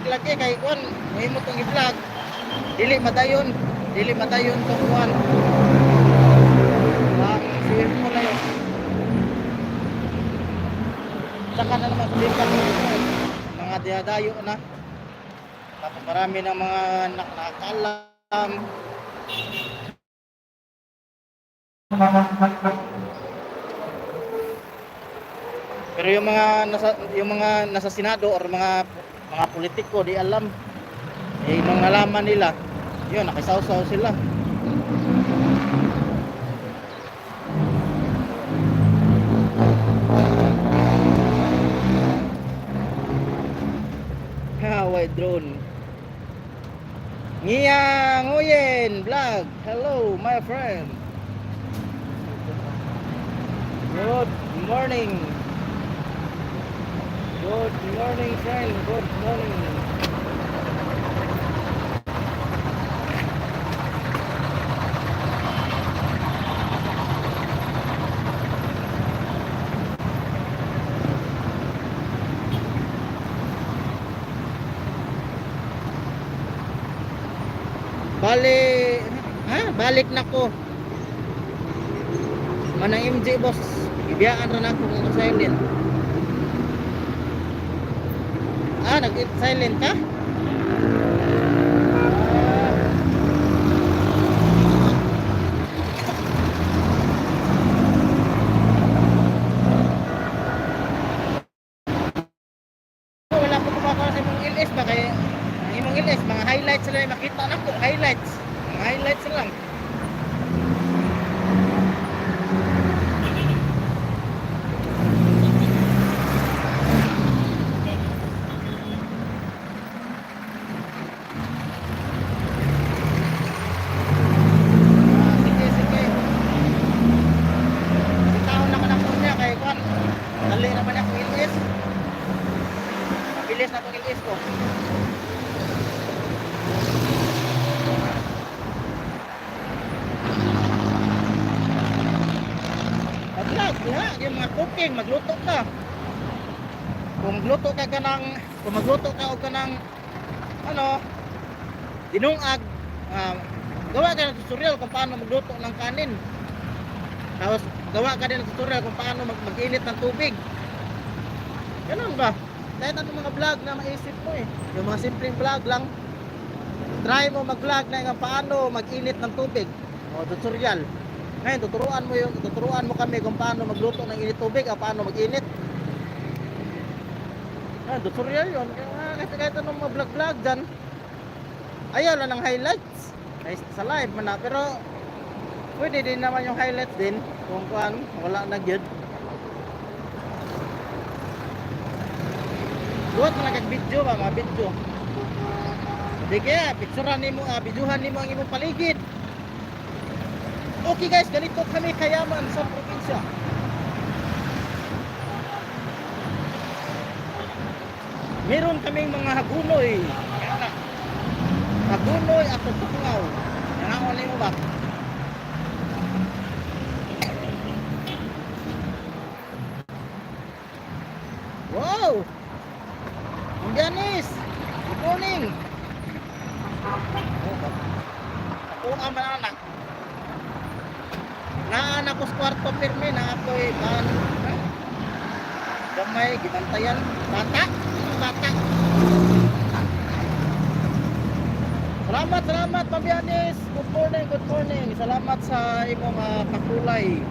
i-vlog lagi kay kuan, mahimo tong i-vlog. Dili madayon tong kuan. Ang share mo na yun. Saka na naman sulitan mga diyadayo na. Tapos marami ng mga nakakalam. Pero yung mga nasa Senado or mga politiko di alam. Eh nung nalaman nila, yun nakisawsaw sila. White drone. Ngia Nguyen vlog. Hello my friend. Good morning. Good morning friend. Good morning. Balik na ko. Manang MJ boss, ibiyaan na ako ng silent. Nag-silent ka? Wala ko kumakaw sa imong LS ba kaya imong LS mga highlights lang makita na ko, highlights. Mga highlights lang. Yung mga cooking, magluto ka. Kung magluto ka o kanang dinungag, gawa ka ng tutorial kung paano magluto ng kanin. Tapos gawa ka din ng tutorial kung paano mag-init ng tubig. Ganun ba? Kahit anong mga vlog na maisip mo yung mga simpleng vlog lang, try mo mag-vlog na yung paano mag-init ng tubig o tutorial. Ngayon, tuturuan mo kami kung paano magluto ng init tubig o paano mag-init. Tutorial yun. Kahit anong mga vlog dyan, ayaw lang ng highlights. Ay, sa live man na. Pero, pwede din naman yung highlights din. Kung wala na yun. Luwat na nagag-video ba, mga video. Hindi kaya, picturean nimo, videohan nimo ang imong paligid. Okay guys, ganito kami kayaman sa probinsya. Meron kaming mga hagunoy. Hagunoy at tutungaw. Nangangalay mo ba? Wow! Indianis! Good morning! Ako ang anak. Naanak ko sa kwarto pirme na ako'y gamay, gibantayan, bata. Salamat, Pabianis. Good morning. Salamat sa imong pakulay.